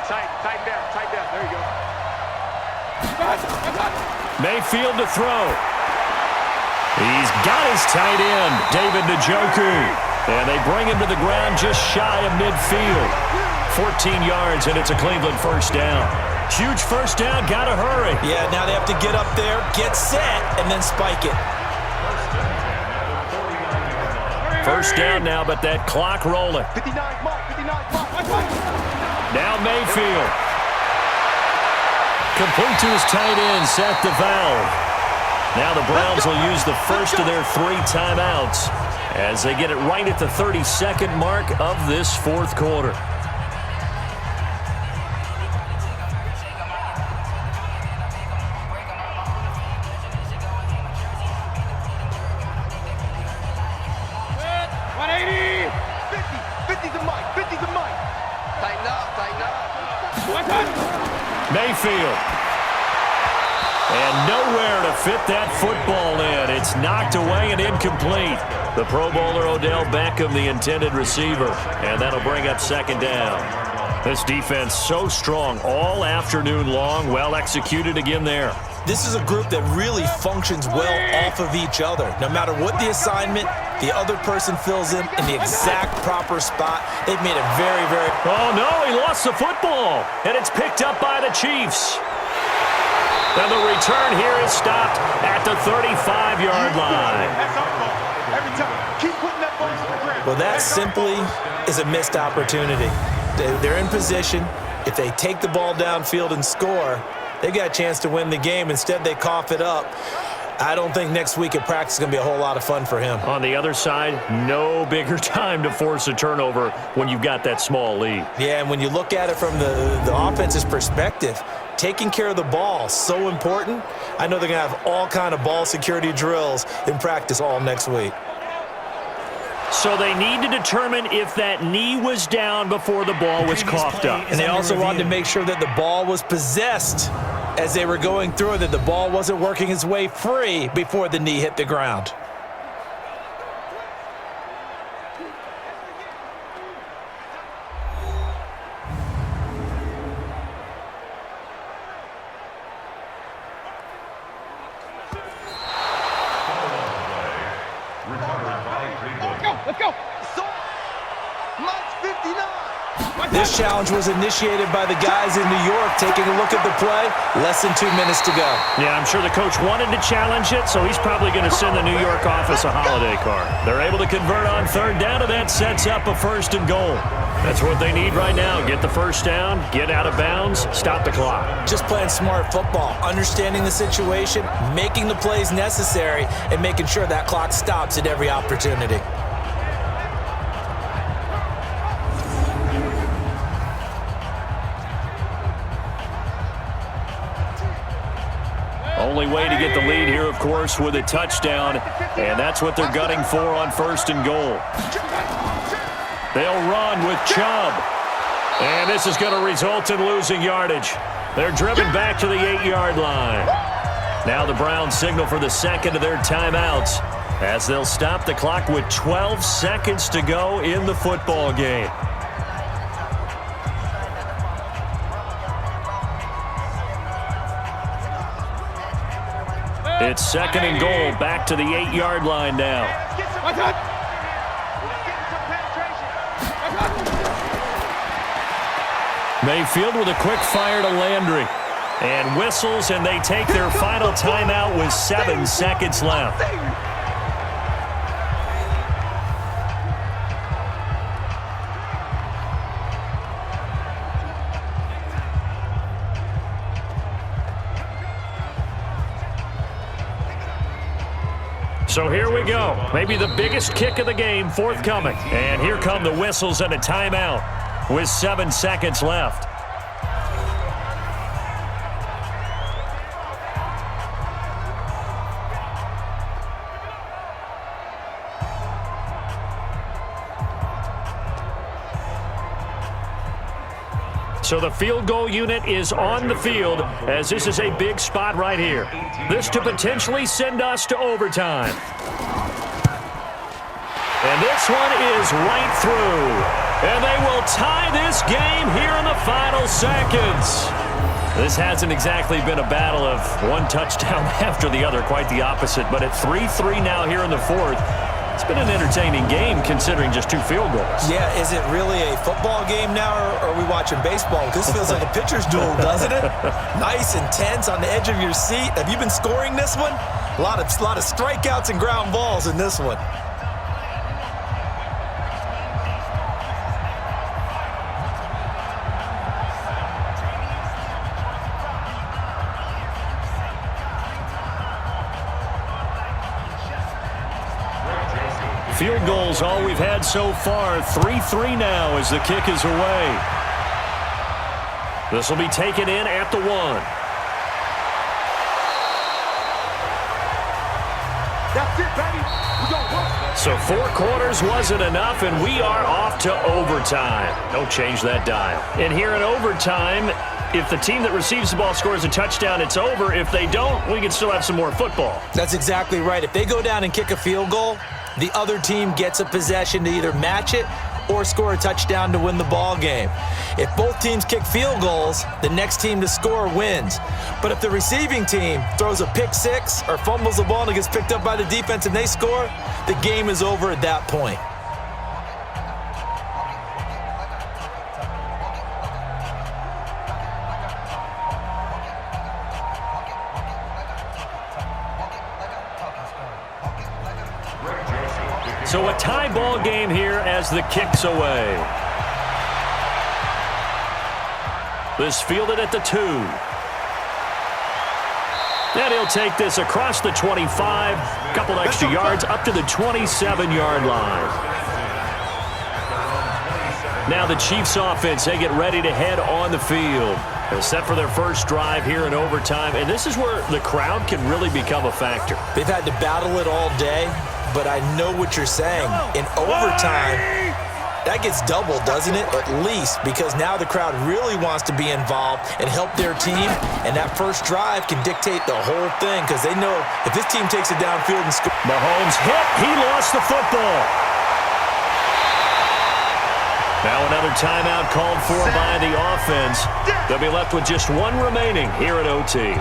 Tighten down. There you go. Mayfield to throw. He's got his tight end, David Njoku. And they bring him to the ground just shy of midfield. 14 yards, and it's a Cleveland first down. Huge first down, gotta hurry. Yeah, now they have to get up there, get set, and then spike it. First down now, but that clock rolling. 59 mark. Now Mayfield. Complete to his tight end, Seth DeValve. Now the Browns will use the first of their 3 timeouts as they get it right at the 32nd mark of this fourth quarter. Mayfield. And nowhere to fit that football in. It's knocked away and incomplete. The Pro Bowler Odell Beckham, the intended receiver. And that'll bring up second down. This defense so strong all afternoon long. Well executed again there. This is a group that really functions well off of each other. No matter what the assignment, the other person fills in the exact proper spot. They've made it very, very... Oh, no, he lost the football. And it's picked up by the Chiefs. And the return here is stopped at the 35-yard line. Well, that simply is a missed opportunity. They're in position. If they take the ball downfield and score, they've got a chance to win the game. Instead, they cough it up. I don't think next week at practice is going to be a whole lot of fun for him. On the other side, no bigger time to force a turnover when you've got that small lead. Yeah, and when you look at it from the offense's perspective, taking care of the ball, so important. I know they're going to have all kind of ball security drills in practice all next week. So they need to determine if that knee was down before the ball was coughed up. And they also wanted to make sure that the ball was possessed as they were going through it, that the ball wasn't working its way free before the knee hit the ground. Let's go. This challenge was initiated by the guys in New York. Taking a look at the play, less than 2 minutes to go. Yeah, I'm sure the coach wanted to challenge it, so he's probably going to send the New York office a holiday card. They're able to convert on third down, and that sets up a first and goal. That's what they need right now. Get the first down, get out of bounds, stop the clock. Just playing smart football, understanding the situation, making the plays necessary, and making sure that clock stops at every opportunity. Only way to get the lead here, of course, with a touchdown, and that's what they're gunning for on first and goal. They'll run with Chubb, and this is going to result in losing yardage. They're driven back to the 8-yard line. Now the Browns signal for the second of their timeouts as they'll stop the clock with 12 seconds to go in the football game. It's second and goal, back to the 8-yard line now. Mayfield with a quick fire to Landry. And whistles, and they take their final timeout with 7 seconds left. So here we go. Maybe the biggest kick of the game forthcoming. And here come the whistles and a timeout with 7 seconds left. So the field goal unit is on the field as this is a big spot right here. This to potentially send us to overtime. And this one is right through. And they will tie this game here in the final seconds. This hasn't exactly been a battle of one touchdown after the other, quite the opposite. But at 3-3 now here in the fourth, it's been an entertaining game considering just 2 field goals. Yeah, is it really a football game now, or are we watching baseball? This feels like a pitcher's duel, doesn't it? Nice and tense on the edge of your seat. Have you been scoring this one? A lot of strikeouts and ground balls in this one. Field goals all we've had so far. 3-3 now as the kick is away. This will be taken in at the 1. That's it, baby. We gon' work. So 4 quarters wasn't enough, and we are off to overtime. Don't change that dial. And here in overtime, if the team that receives the ball scores a touchdown, it's over. If they don't, we can still have some more football. That's exactly right. If they go down and kick a field goal, the other team gets a possession to either match it or score a touchdown to win the ball game. If both teams kick field goals, the next team to score wins. But if the receiving team throws a pick 6 or fumbles the ball and it gets picked up by the defense and they score, the game is over at that point. So a tie ball game here as the kick's away. This fielded at the 2. And he'll take this across the 25, a couple extra yards up to the 27-yard line. Now the Chiefs offense, they get ready to head on the field. They're set for their first drive here in overtime, and this is where the crowd can really become a factor. They've had to battle it all day, but I know what you're saying. In overtime, that gets doubled, doesn't it? At least, because now the crowd really wants to be involved and help their team, and that first drive can dictate the whole thing because they know if this team takes it downfield and scores. Mahomes hit. He lost the football. Now another timeout called for by the offense. They'll be left with just 1 remaining here at OT.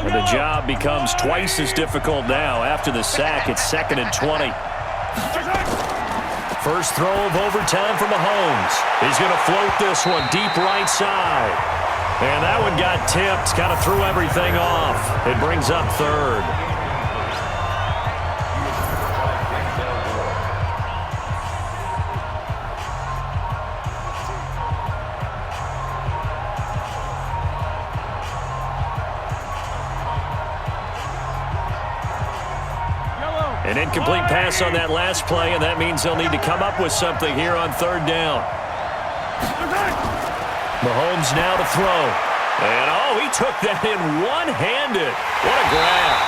And the job becomes twice as difficult now. After the sack, it's 2nd and 20. First throw of overtime for Mahomes. He's going to float this one deep right side. And that one got tipped, kind of threw everything off. It brings up 3rd. An incomplete pass on that last play, and that means they'll need to come up with something here on 3rd down. Mahomes now to throw. And, he took that in one-handed. What a grab.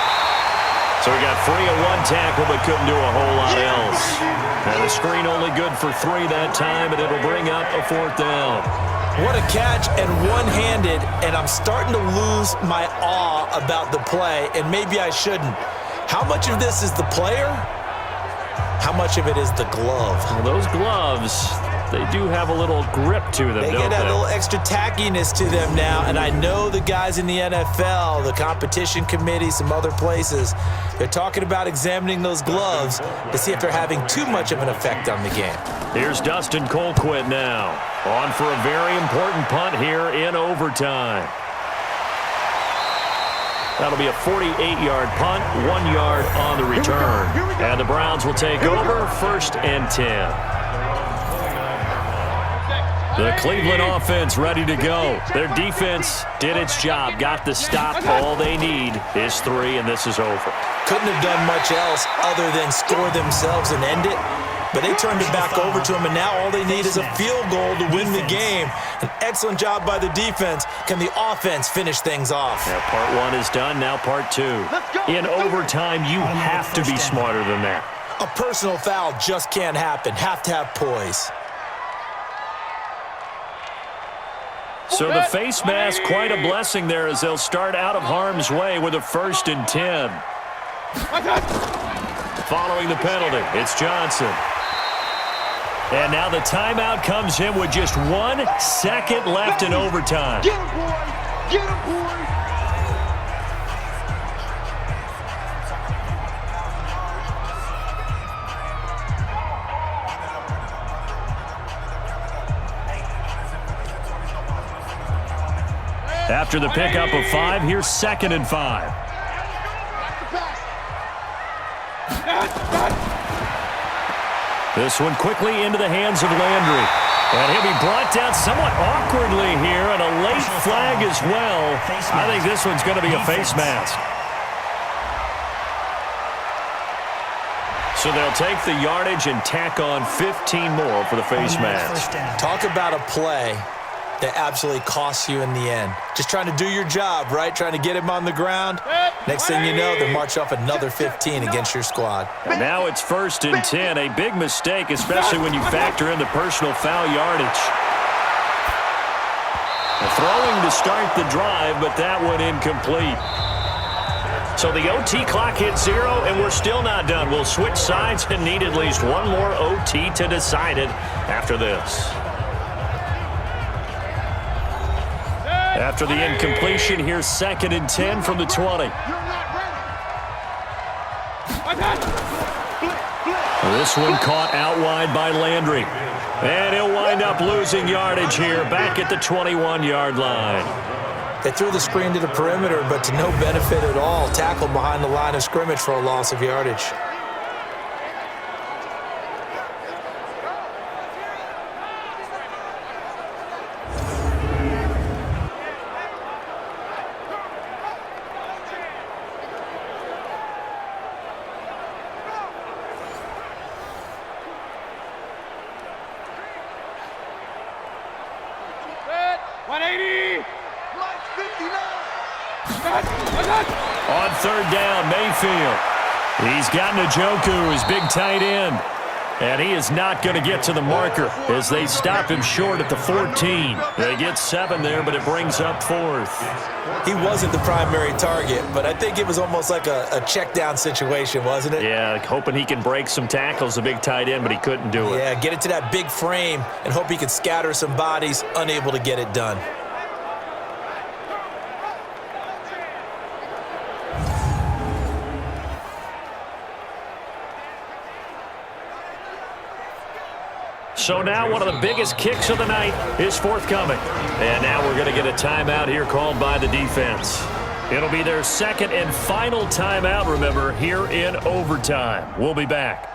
So he got free of 1 tackle, but couldn't do a whole lot else. And the screen only good for 3 that time, and it'll bring up a 4th down. What a catch and one-handed, and I'm starting to lose my awe about the play, and maybe I shouldn't. How much of this is the player? How much of it is the glove? Well, those gloves, they do have a little grip to them, They don't get a they? little extra tackiness to them now, and I know the guys in the NFL, the competition committee, some other places, they're talking about examining those gloves to see if they're having too much of an effect on the game. Here's Dustin Colquitt now, on for a very important punt here in overtime. That'll be a 48-yard punt, 1 yard on the return. And the Browns will take over 1st and 10. The Cleveland offense ready to go. Their defense did its job, got the stop. All they need is 3, and this is over. Couldn't have done much else other than score themselves and end it. But they turned it back over to them, and now all they need is a field goal to win the game. An excellent job by the defense. Can the offense finish things off? Yeah, part 1 is done, now part 2. In overtime, you have to be smarter than that. A personal foul just can't happen. Have to have poise. So the face mask, quite a blessing there as they'll start out of harm's way with a 1st and 10. Following the penalty, it's Johnson. And now the timeout comes in with just 1 second left in overtime. Get him, boy! Get him, boy! After the pickup of 5, here's 2nd and 5. This one quickly into the hands of Landry. And he'll be brought down somewhat awkwardly here, and a late flag as well. I think this one's going to be a face mask. So they'll take the yardage and tack on 15 more for the face mask. Talk about a play that absolutely costs you in the end. Just trying to do your job, right? Trying to get him on the ground. Next thing you know, they march off another 15 against your squad. And now it's 1st and 10. A big mistake, especially when you factor in the personal foul yardage. Throwing to start the drive, but that one incomplete. So the OT clock hits 0, and we're still not done. We'll switch sides and need at least one more OT to decide it after this. After the incompletion, here's 2nd and 10 from the 20. This one caught out wide by Landry. And he'll wind up losing yardage here back at the 21-yard line. They threw the screen to the perimeter, but to no benefit at all. Tackled behind the line of scrimmage for a loss of yardage. On 3rd down, Mayfield. He's got Njoku, his big tight end. And he is not going to get to the marker as they stop him short at the 14. They get 7 there, but it brings up 4th. He wasn't the primary target, but I think it was almost like a check down situation, wasn't it? Yeah, hoping he can break some tackles, the big tight end, but he couldn't do it. Yeah, get it to that big frame and hope he could scatter some bodies, unable to get it done. So now one of the biggest kicks of the night is forthcoming. And now we're going to get a timeout here called by the defense. It'll be their 2nd and final timeout, remember, here in overtime. We'll be back.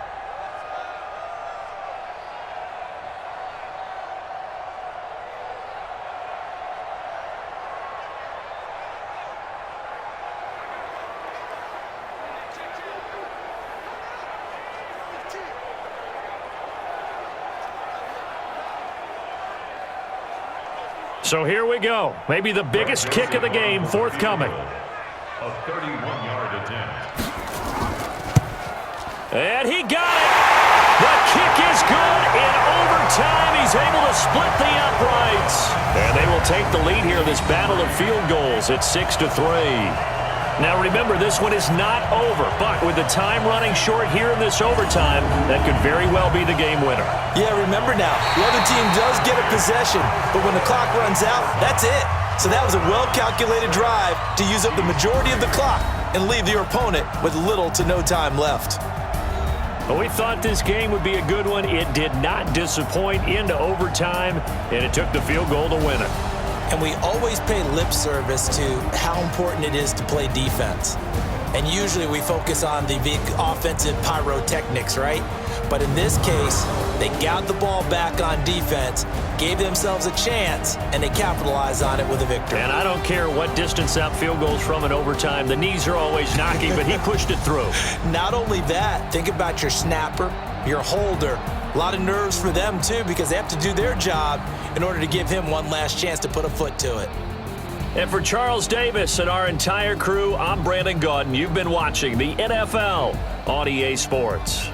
So here we go. Maybe the biggest kick of the game forthcoming. A 31-yard attempt. And he got it. The kick is good. In overtime, he's able to split the uprights. And they will take the lead here in this battle of field goals at 6-3. Now remember, this one is not over, but with the time running short here in this overtime, that could very well be the game winner. Yeah, remember now, the other team does get a possession, but when the clock runs out, that's it. So that was a well-calculated drive to use up the majority of the clock and leave your opponent with little to no time left. Well, we thought this game would be a good one. It did not disappoint into overtime, and it took the field goal to win it. And we always pay lip service to how important it is to play defense. And usually we focus on the big offensive pyrotechnics, right? But in this case, they got the ball back on defense, gave themselves a chance, and they capitalized on it with a victory. And I don't care what distance out field goals from in overtime. The knees are always knocking, but he pushed it through. Not only that, think about your snapper, your holder. A lot of nerves for them, too, because they have to do their job in order to give him one last chance to put a foot to it. And for Charles Davis and our entire crew, I'm Brandon Gaudin. You've been watching the NFL on EA Sports.